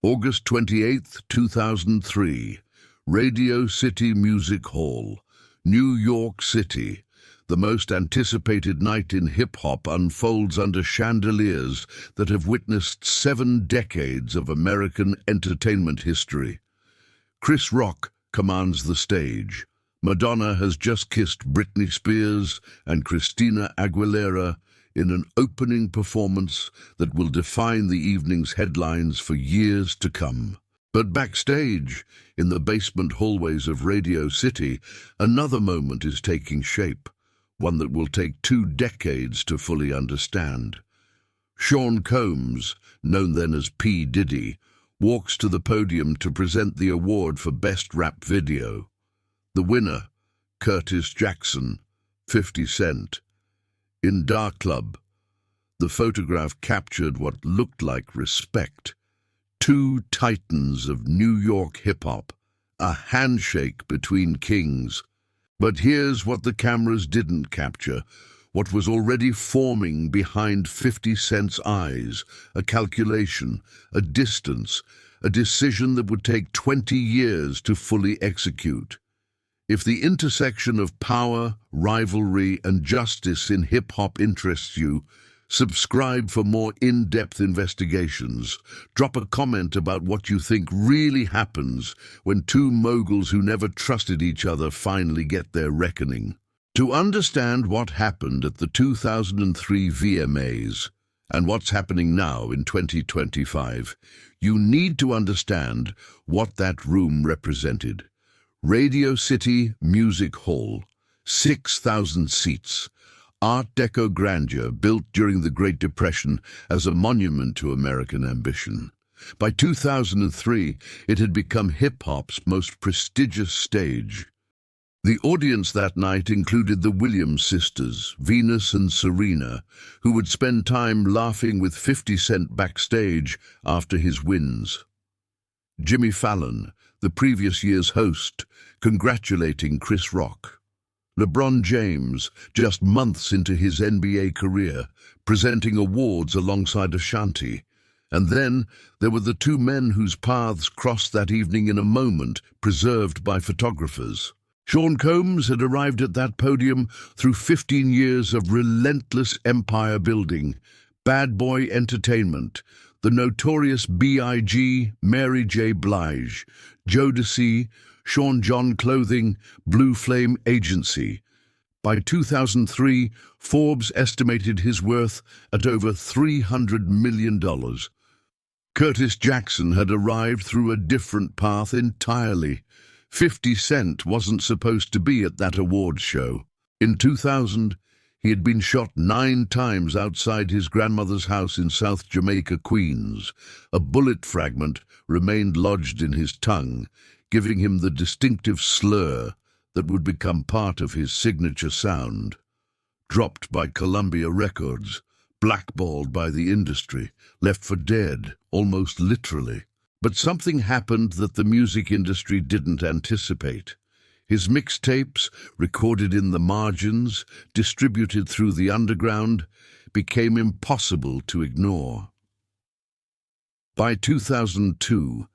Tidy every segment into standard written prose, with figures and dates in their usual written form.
August 28th, 2003, Radio City Music Hall, New York City. The most anticipated night in hip-hop unfolds under chandeliers that have witnessed 7 decades of American entertainment history. Chris Rock commands the stage. Madonna has just kissed Britney Spears and Christina Aguilera in an opening performance that will define the evening's headlines for years to come. But backstage, in the basement hallways of Radio City, another moment is taking shape, one that will take 2 decades to fully understand. Sean Combs, known then as P. Diddy, walks to the podium to present the award for Best Rap Video. The winner, Curtis Jackson, 50 Cent. In Dark Club, the photograph captured what looked like respect. 2 titans of New York hip-hop, a handshake between kings. But here's what the cameras didn't capture, what was already forming behind 50 Cent's eyes, a calculation, a distance, a decision that would take 20 years to fully execute. If the intersection of power, rivalry, and justice in hip-hop interests you, subscribe for more in-depth investigations. Drop a comment about what you think really happens when 2 moguls who never trusted each other finally get their reckoning. To understand what happened at the 2003 VMAs and what's happening now in 2025, you need to understand what that room represented. Radio City Music Hall, 6,000 seats, Art Deco grandeur built during the Great Depression as a monument to American ambition. By 2003, it had become hip-hop's most prestigious stage. The audience that night included the Williams sisters, Venus and Serena, who would spend time laughing with 50 Cent backstage after his wins. Jimmy Fallon, the previous year's host, congratulating Chris Rock. LeBron James, just months into his NBA career, presenting awards alongside Ashanti. And then there were the 2 men whose paths crossed that evening in a moment, preserved by photographers. Sean Combs had arrived at that podium through 15 years of relentless empire building, Bad Boy Entertainment, the notorious B.I.G., Mary J. Blige, Jodeci, Sean John Clothing, Blue Flame Agency. By 2003, Forbes estimated his worth at over $300 million. Curtis Jackson had arrived through a different path entirely. 50 Cent wasn't supposed to be at that awards show. In 2000, he had been shot 9 times outside his grandmother's house in South Jamaica, Queens. A bullet fragment remained lodged in his tongue, giving him the distinctive slur that would become part of his signature sound. Dropped by Columbia Records, blackballed by the industry, left for dead, almost literally. But something happened that the music industry didn't anticipate. His mixtapes, recorded in the margins, distributed through the underground, became impossible to ignore. By 2002,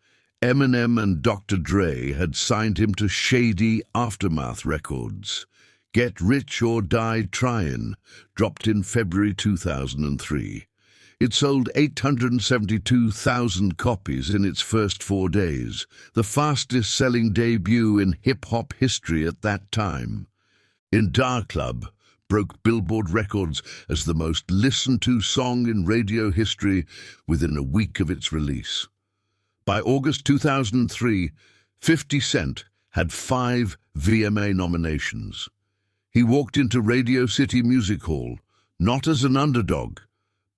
Eminem and Dr. Dre had signed him to shady Aftermath Records. Get Rich or Die Tryin', dropped in February 2003. It sold 872,000 copies in its first 4 days, the fastest-selling debut in hip-hop history at that time. In Dark Club, broke Billboard records as the most listened-to song in radio history within a week of its release. By August 2003, 50 Cent had 5 VMA nominations. He walked into Radio City Music Hall, not as an underdog,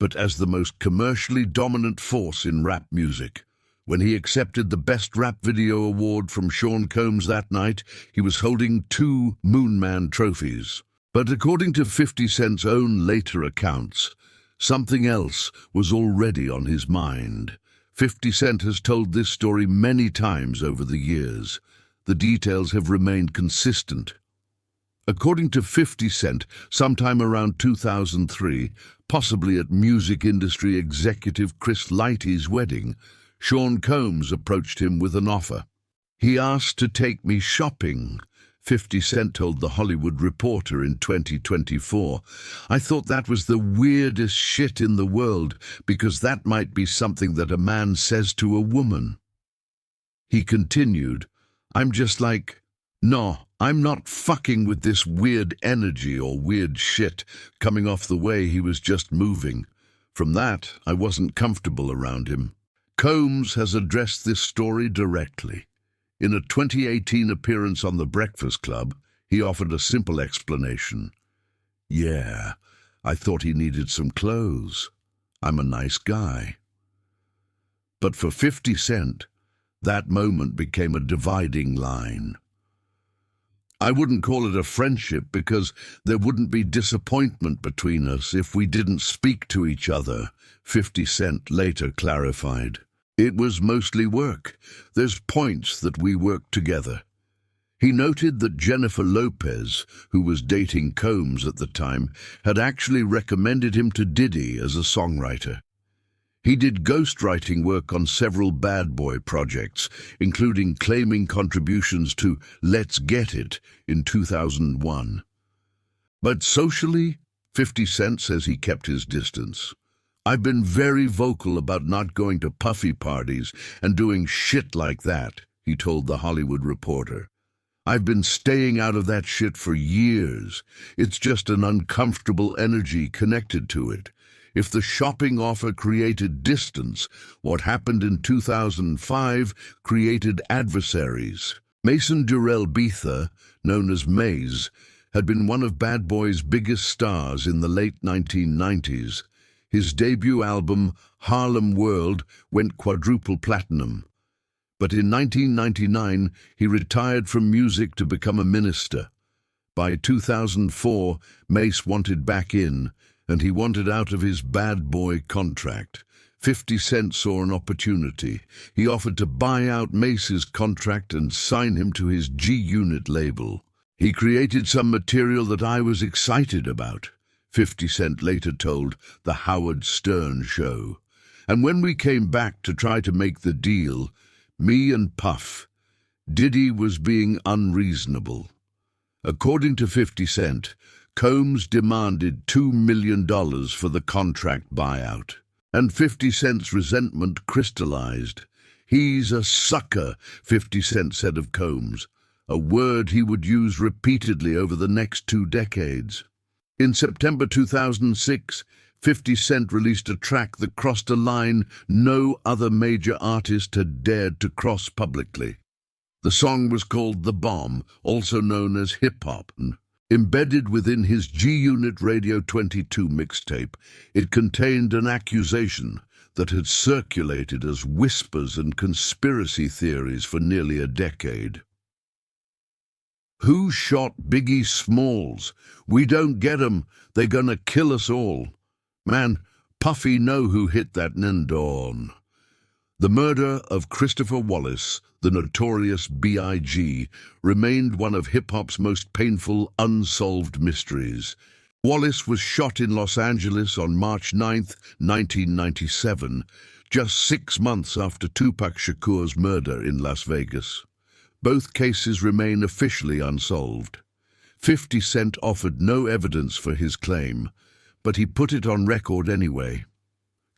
but as the most commercially dominant force in rap music. When he accepted the Best Rap Video award from Sean Combs that night, he was holding 2 Moon Man trophies. But according to 50 Cent's own later accounts, something else was already on his mind. 50 Cent has told this story many times over the years. The details have remained consistent. According to 50 Cent, sometime around 2003, possibly at music industry executive Chris Lighty's wedding, Sean Combs approached him with an offer. "He asked to take me shopping," 50 Cent told The Hollywood Reporter in 2024. "I thought that was the weirdest shit in the world, because that might be something that a man says to a woman." He continued, "I'm just like, no, I'm not fucking with this weird energy or weird shit coming off the way he was just moving. From that, I wasn't comfortable around him." Combs has addressed this story directly. In a 2018 appearance on The Breakfast Club, he offered a simple explanation. "Yeah, I thought he needed some clothes. I'm a nice guy." But for 50 Cent, that moment became a dividing line. "I wouldn't call it a friendship because there wouldn't be disappointment between us if we didn't speak to each other," 50 Cent later clarified. "It was mostly work. There's points that we worked together." He noted that Jennifer Lopez, who was dating Combs at the time, had actually recommended him to Diddy as a songwriter. He did ghostwriting work on several bad boy projects, including claiming contributions to Let's Get It in 2001. But socially, 50 Cent says he kept his distance. "I've been very vocal about not going to puffy parties and doing shit like that," he told The Hollywood Reporter. "I've been staying out of that shit for years. It's just an uncomfortable energy connected to it. If the shopping offer created distance, what happened in 2005 created adversaries." Mason Durrell Beather, known as Mase, had been one of Bad Boy's biggest stars in the late 1990s. His debut album, Harlem World, went quadruple platinum. But in 1999, he retired from music to become a minister. By 2004, Mase wanted back in, and he wanted out of his Bad Boy contract. 50 Cent saw an opportunity. He offered to buy out Mase's contract and sign him to his G-Unit label. "He created some material that I was excited about," 50 Cent later told The Howard Stern Show. "And when we came back to try to make the deal, me and Puff, Diddy was being unreasonable." According to 50 Cent, Combs demanded $2 million for the contract buyout, and 50 Cent's resentment crystallized. "He's a sucker," 50 Cent said of Combs, a word he would use repeatedly over the next 2 decades. In September 2006, 50 Cent released a track that crossed a line no other major artist had dared to cross publicly. The song was called The Bomb, also known as hip-hop. Embedded within his G-Unit Radio 22 mixtape, it contained an accusation that had circulated as whispers and conspiracy theories for nearly a decade. "Who shot Biggie Smalls? We don't get 'em. They're gonna kill us all. Man, Puffy know who hit that Nendorn." The murder of Christopher Wallace, the notorious B.I.G., remained one of hip-hop's most painful unsolved mysteries. Wallace was shot in Los Angeles on March 9, 1997, just 6 months after Tupac Shakur's murder in Las Vegas. Both cases remain officially unsolved. 50 Cent offered no evidence for his claim, but he put it on record anyway.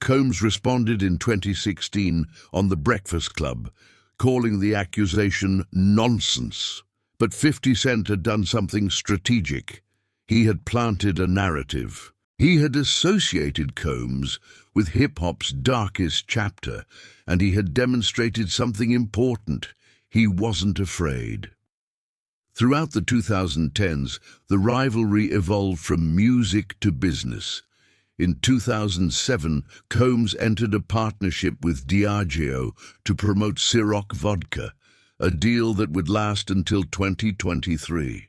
Combs responded in 2016 on The Breakfast Club, calling the accusation nonsense. But 50 Cent had done something strategic. He had planted a narrative. He had associated Combs with hip-hop's darkest chapter, and he had demonstrated something important. He wasn't afraid. Throughout the 2010s, the rivalry evolved from music to business. In 2007, Combs entered a partnership with Diageo to promote Ciroc vodka, a deal that would last until 2023.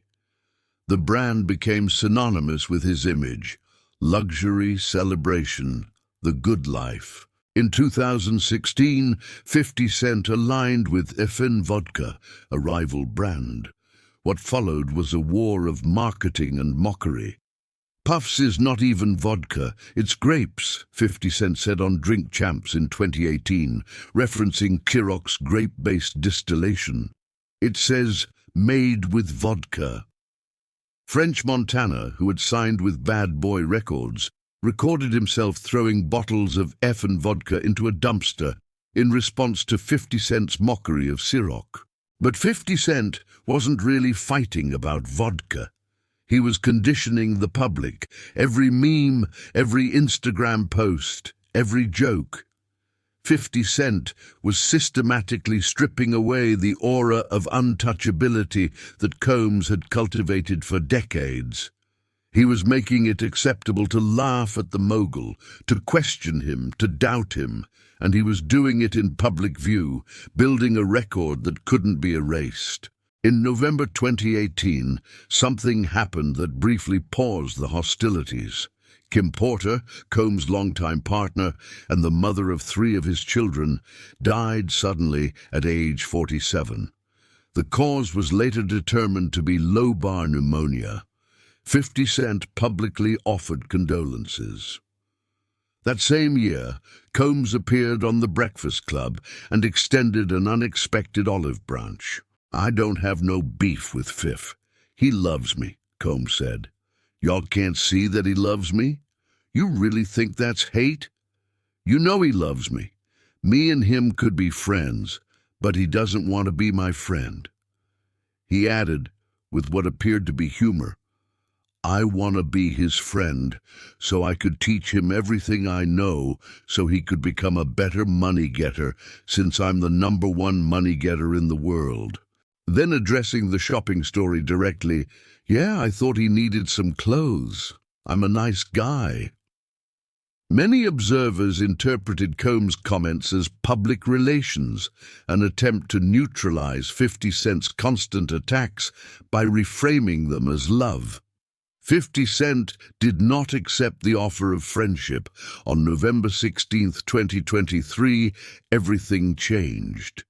The brand became synonymous with his image: luxury, celebration, the good life. In 2016, 50 Cent aligned with FN Vodka, a rival brand. What followed was a war of marketing and mockery. Puffs is not even vodka, it's grapes, 50 Cent said on Drink Champs in 2018, referencing Kirok's grape-based distillation. It says, made with vodka. French Montana, who had signed with Bad Boy Records, recorded himself throwing bottles of effin' vodka into a dumpster in response to 50 Cent's mockery of Ciroc. But 50 Cent wasn't really fighting about vodka. He was conditioning the public. Every meme, every Instagram post, every joke. 50 Cent was systematically stripping away the aura of untouchability that Combs had cultivated for decades. He was making it acceptable to laugh at the mogul, to question him, to doubt him, and he was doing it in public view, building a record that couldn't be erased. In November 2018, something happened that briefly paused the hostilities. Kim Porter, Combs' longtime partner and the mother of 3 of his children, died suddenly at age 47. The cause was later determined to be lobar pneumonia. 50 Cent publicly offered condolences. That same year, Combs appeared on The Breakfast Club and extended an unexpected olive branch. I don't have no beef with Fif. He loves me, Combs said. Y'all can't see that he loves me? You really think that's hate? You know he loves me. Me and him could be friends, but he doesn't want to be my friend. He added, with what appeared to be humor, I want to be his friend so I could teach him everything I know so he could become a better money-getter since I'm the #1 money-getter in the world. Then addressing the shopping story directly, yeah, I thought he needed some clothes. I'm a nice guy. Many observers interpreted Combs' comments as public relations, an attempt to neutralize 50 Cent's constant attacks by reframing them as love. 50 Cent did not accept the offer of friendship. On November 16, 2023, everything changed.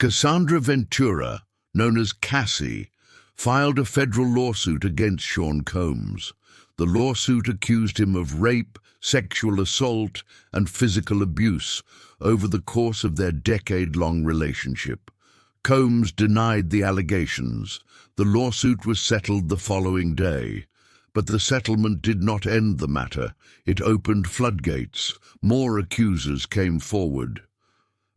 Cassandra Ventura, known as Cassie, filed a federal lawsuit against Sean Combs. The lawsuit accused him of rape, sexual assault, and physical abuse over the course of their decade-long relationship. Combs denied the allegations. The lawsuit was settled the following day. But the settlement did not end the matter. It opened floodgates. More accusers came forward.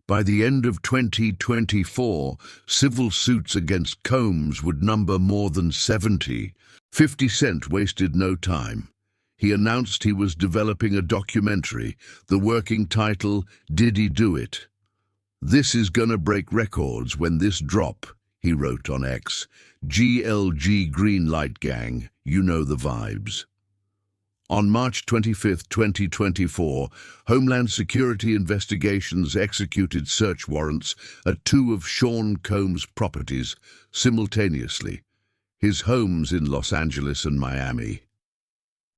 By the end of 2024, civil suits against Combs would number more than 70. 50 Cent wasted no time. He announced he was developing a documentary, the working title, Diddy Do It? This is gonna break records when this drop, he wrote on X. GLG Green Light Gang, you know the vibes. On March 25, 2024, Homeland Security investigations executed search warrants at 2 of Sean Combs' properties simultaneously, his homes in Los Angeles and Miami.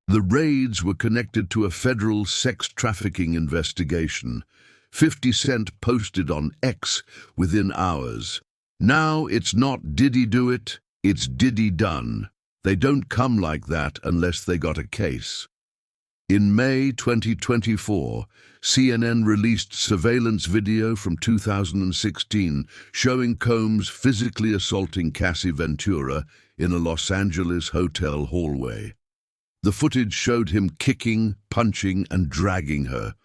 The raids were connected to a federal sex trafficking investigation. 50 Cent posted on X within hours. Now it's not Diddy do it, it's Diddy done. They don't come like that unless they got a case. In May 2024, CNN released surveillance video from 2016 showing Combs physically assaulting Cassie Ventura in a Los Angeles hotel hallway. The footage showed him kicking, punching, and dragging her.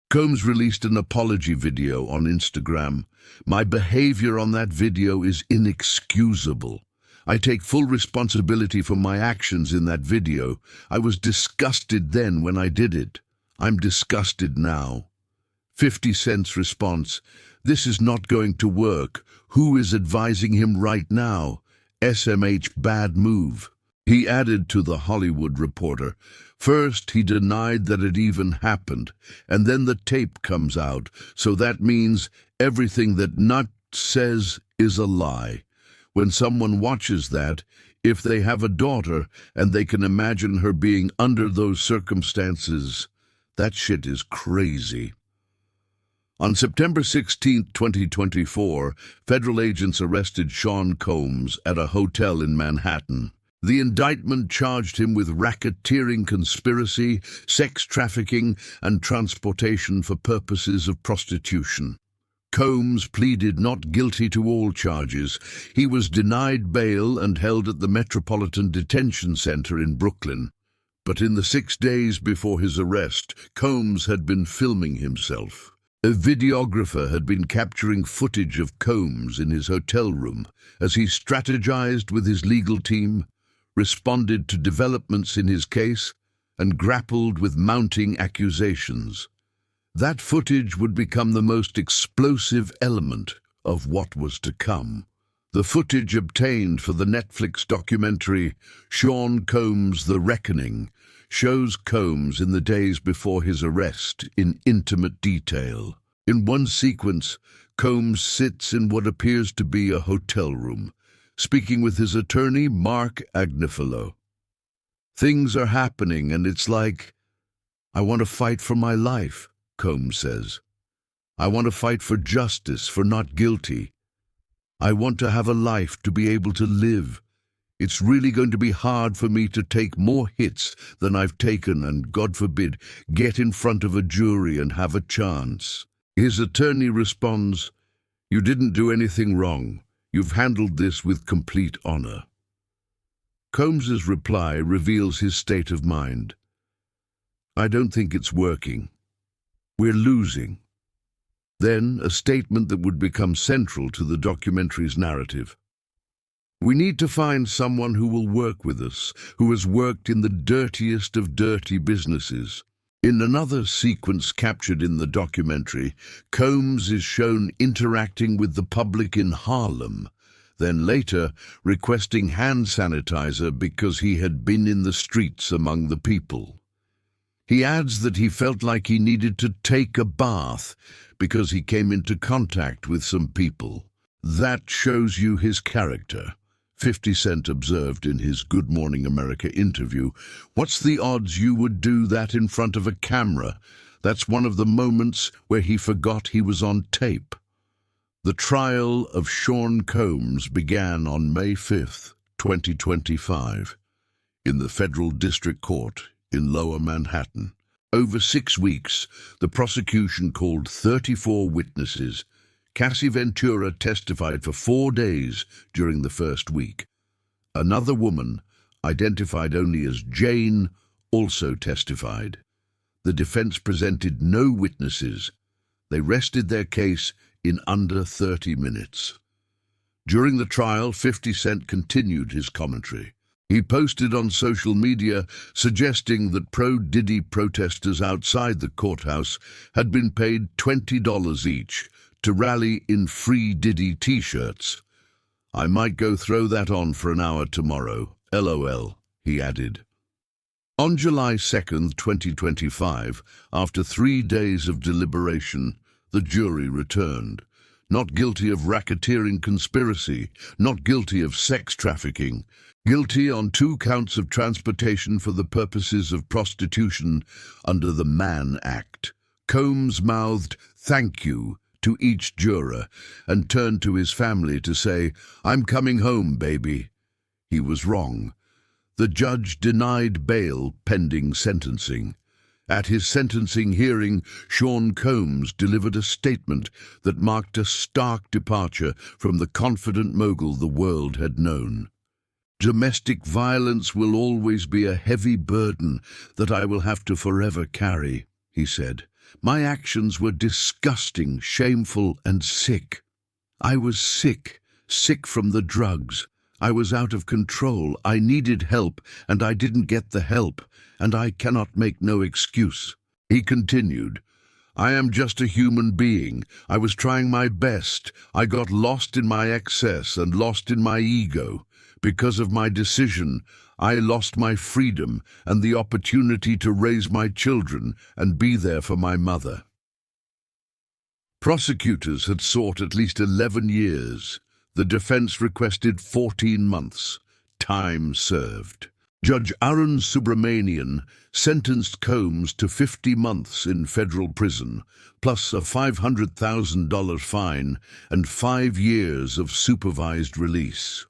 Combs released an apology video on Instagram. My behavior on that video is inexcusable. I take full responsibility for my actions in that video. I was disgusted then when I did it. I'm disgusted now. 50 Cent's response, this is not going to work. Who is advising him right now? SMH bad move. He added to The Hollywood Reporter, first he denied that it even happened, and then the tape comes out, so that means everything that Nut says is a lie. When someone watches that, if they have a daughter and they can imagine her being under those circumstances, that shit is crazy. On September 16, 2024, federal agents arrested Sean Combs at a hotel in Manhattan. The indictment charged him with racketeering conspiracy, sex trafficking, and transportation for purposes of prostitution. Combs pleaded not guilty to all charges. He was denied bail and held at the Metropolitan Detention Center in Brooklyn. But in the 6 days before his arrest, Combs had been filming himself. A videographer had been capturing footage of Combs in his hotel room as he strategized with his legal team, responded to developments in his case, and grappled with mounting accusations. That footage would become the most explosive element of what was to come. The footage obtained for the Netflix documentary Sean Combs: The Reckoning shows Combs in the days before his arrest in intimate detail. In one sequence, Combs sits in what appears to be a hotel room, speaking with his attorney, Mark Agnifilo. Things are happening, and it's like, I want to fight for my life, Combs says. I want to fight for justice, for not guilty. I want to have a life, to be able to live. It's really going to be hard for me to take more hits than I've taken and, God forbid, get in front of a jury and have a chance. His attorney responds, "You didn't do anything wrong. You've handled this with complete honor." Combs's reply reveals his state of mind. "I don't think it's working. We're losing." Then, a statement that would become central to the documentary's narrative. "We need to find someone who will work with us, who has worked in the dirtiest of dirty businesses." In another sequence captured in the documentary, Combs is shown interacting with the public in Harlem, then later requesting hand sanitizer because he had been in the streets among the people. He adds that he felt like he needed to take a bath because he came into contact with some people. That shows you his character. 50 Cent observed in his Good Morning America interview, "What's the odds you would do that in front of a camera? That's one of the moments where he forgot he was on tape." The trial of Sean Combs began on May 5, 2025, in the Federal District Court in Lower Manhattan. Over 6 weeks, the prosecution called 34 witnesses. Cassie Ventura testified for 4 days during the first week. Another woman, identified only as Jane, also testified. The defense presented no witnesses. They rested their case in under 30 minutes. During the trial, 50 Cent continued his commentary. He posted on social media suggesting that pro-Diddy protesters outside the courthouse had been paid $20 each to rally in free Diddy t-shirts. "I might go throw that on for an hour tomorrow, LOL, he added. On July 2, 2025, after 3 days of deliberation, the jury returned. Not guilty of racketeering conspiracy, not guilty of sex trafficking, guilty on 2 counts of transportation for the purposes of prostitution under the Mann Act. Combs mouthed, "Thank you," to each juror and turned to his family to say, "I'm coming home, baby." He was wrong. The judge denied bail pending sentencing. At his sentencing hearing, Sean Combs delivered a statement that marked a stark departure from the confident mogul the world had known. "Domestic violence will always be a heavy burden that I will have to forever carry," he said. "My actions were disgusting, shameful, and sick. I was sick from the drugs. I was out of control. I needed help, and I didn't get the help, and I cannot make no excuse." He continued, "I am just a human being. I was trying my best. I got lost in my excess and lost in my ego. Because of my decision, I lost my freedom and the opportunity to raise my children and be there for my mother." Prosecutors had sought at least 11 years. The defense requested 14 months. Time served. Judge Arun Subramanian sentenced Combs to 50 months in federal prison, plus a $500,000 fine and 5 years of supervised release.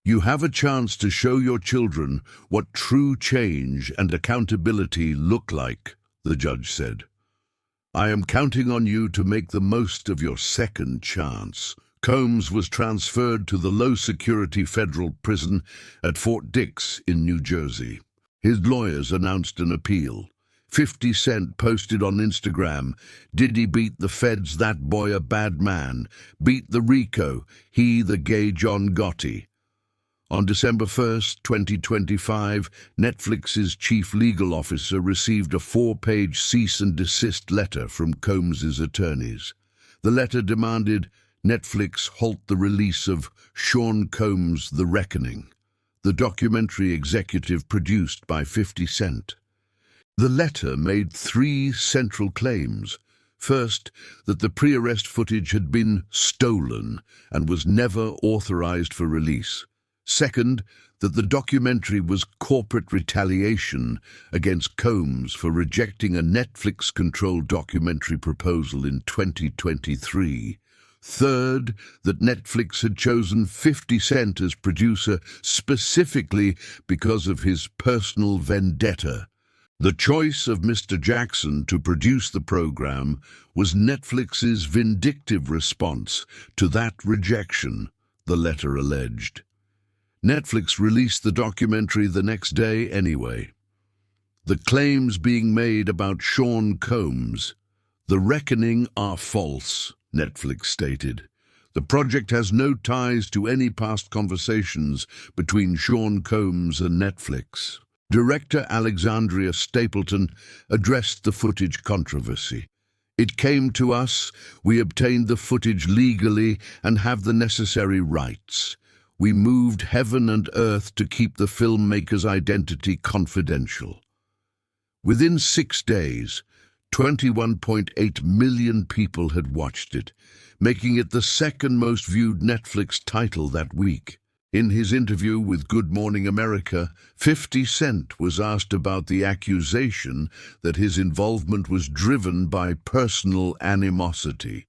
You have a chance to show your children what true change and accountability look like, the judge said. I am counting on you to make the most of your second chance. Combs was transferred to the low-security federal prison at Fort Dix in New Jersey. His lawyers announced an appeal. 50 Cent posted on Instagram, Diddy beat the feds, that boy a bad man. Beat the Rico, he the gay John Gotti. On December 1st, 2025, Netflix's chief legal officer received a 4-page cease-and-desist letter from Combs's attorneys. The letter demanded Netflix halt the release of Sean Combs' The Reckoning, the documentary executive produced by 50 Cent. The letter made 3 central claims. First, that the pre-arrest footage had been stolen and was never authorized for release. Second, that the documentary was corporate retaliation against Combs for rejecting a Netflix-controlled documentary proposal in 2023. Third, that Netflix had chosen 50 Cent as producer specifically because of his personal vendetta. The choice of Mr. Jackson to produce the program was Netflix's vindictive response to that rejection, the letter alleged. Netflix released the documentary the next day anyway. The claims being made about Sean Combs, The Reckoning, are false, Netflix stated. The project has no ties to any past conversations between Sean Combs and Netflix. Director Alexandria Stapleton addressed the footage controversy. It came to us, we obtained the footage legally and have the necessary rights. We moved heaven and earth to keep the filmmaker's identity confidential. Within 6 days, 21.8 million people had watched it, making it the second most viewed Netflix title that week. In his interview with Good Morning America, 50 Cent was asked about the accusation that his involvement was driven by personal animosity.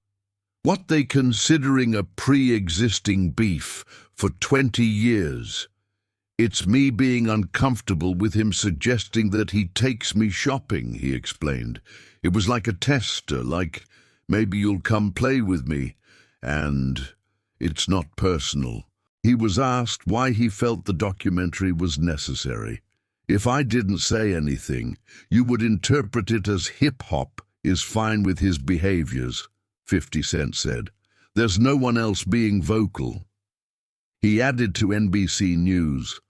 What they considering a pre-existing beef for 20 years. It's me being uncomfortable with him suggesting that he takes me shopping, he explained. It was like a tester, like, maybe you'll come play with me, and it's not personal. He was asked why he felt the documentary was necessary. If I didn't say anything, you would interpret it as hip-hop is fine with his behaviors, 50 Cent said. There's no one else being vocal. He added to NBC News,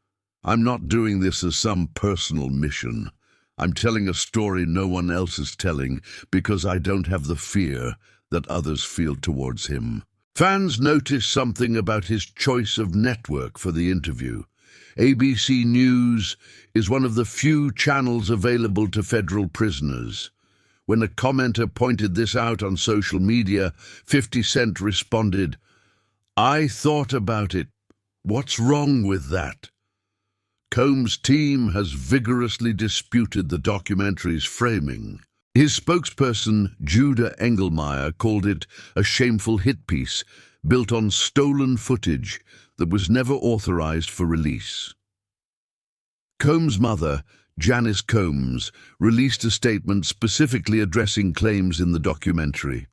I'm not doing this as some personal mission. I'm telling a story no one else is telling because I don't have the fear that others feel towards him. Fans noticed something about his choice of network for the interview. ABC News is one of the few channels available to federal prisoners. When a commenter pointed this out on social media, 50 Cent responded, I thought about it. What's wrong with that? Combs' team has vigorously disputed the documentary's framing. His spokesperson, Judah Engelmeyer, called it a shameful hit piece built on stolen footage that was never authorized for release. Combs' mother, Janice Combs, released a statement specifically addressing claims in the documentary.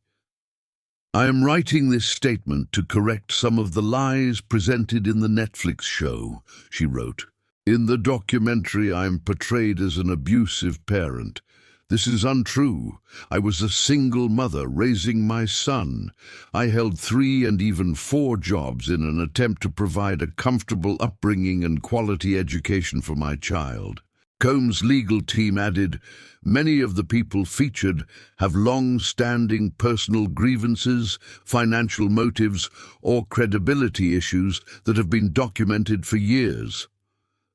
I am writing this statement to correct some of the lies presented in the Netflix show, she wrote. In the documentary, I am portrayed as an abusive parent. This is untrue. I was a single mother raising my son. I held 3 and even 4 jobs in an attempt to provide a comfortable upbringing and quality education for my child. Combs' legal team added, many of the people featured have long-standing personal grievances, financial motives, or credibility issues that have been documented for years.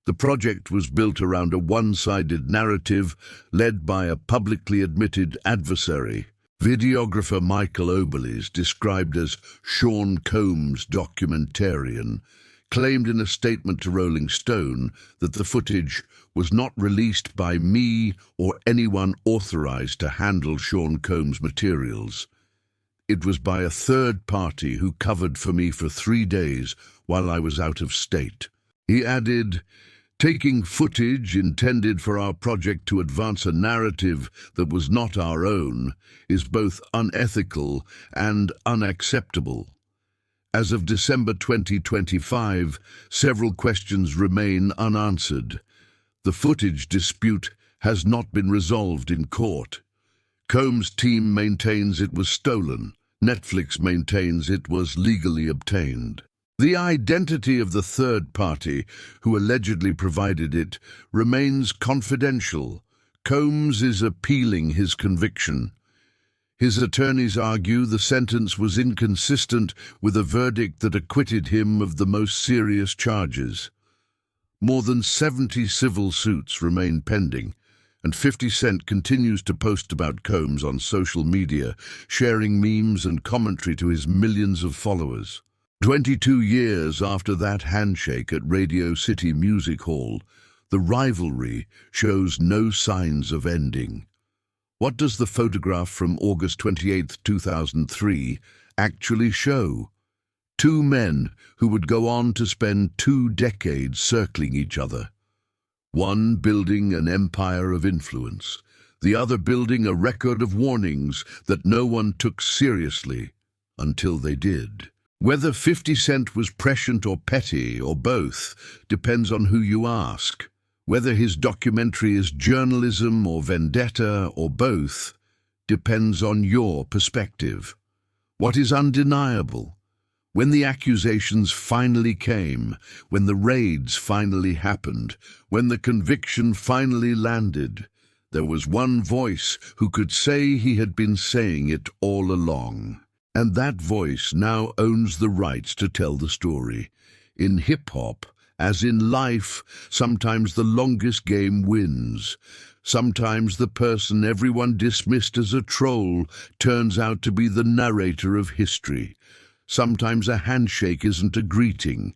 The project was built around a one-sided narrative led by a publicly admitted adversary. Videographer Michael Oberles, described as Sean Combs' documentarian, claimed in a statement to Rolling Stone that the footage was not released by me or anyone authorized to handle Sean Combs' materials. It was by a third party who covered for me for 3 days while I was out of state. He added, taking footage intended for our project to advance a narrative that was not our own is both unethical and unacceptable. As of December 2025, several questions remain unanswered. The footage dispute has not been resolved in court. Combs' team maintains it was stolen. Netflix maintains it was legally obtained. The identity of the third party who allegedly provided it remains confidential. Combs is appealing his conviction. His attorneys argue the sentence was inconsistent with a verdict that acquitted him of the most serious charges. More than 70 civil suits remain pending, and 50 Cent continues to post about Combs on social media, sharing memes and commentary to his millions of followers. 22 years after that handshake at Radio City Music Hall, the rivalry shows no signs of ending. What does the photograph from August 28, 2003 actually show? Two men who would go on to spend 2 decades circling each other. One building an empire of influence, the other building a record of warnings that no one took seriously until they did. Whether 50 Cent was prescient or petty or both depends on who you ask. Whether his documentary is journalism or vendetta or both depends on your perspective. What is undeniable? When the accusations finally came, when the raids finally happened, when the conviction finally landed, there was one voice who could say he had been saying it all along. And that voice now owns the rights to tell the story. In hip-hop, as in life, sometimes the longest game wins. Sometimes the person everyone dismissed as a troll turns out to be the narrator of history. Sometimes a handshake isn't a greeting.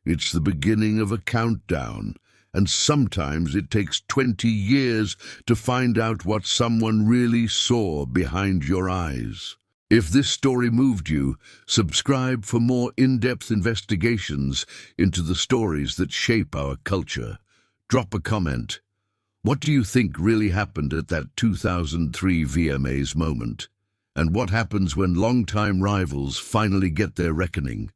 It's the beginning of a countdown. And sometimes it takes 20 years to find out what someone really saw behind your eyes. If this story moved you, subscribe for more in-depth investigations into the stories that shape our culture. Drop a comment. What do you think really happened at that 2003 VMAs moment? And what happens when longtime rivals finally get their reckoning?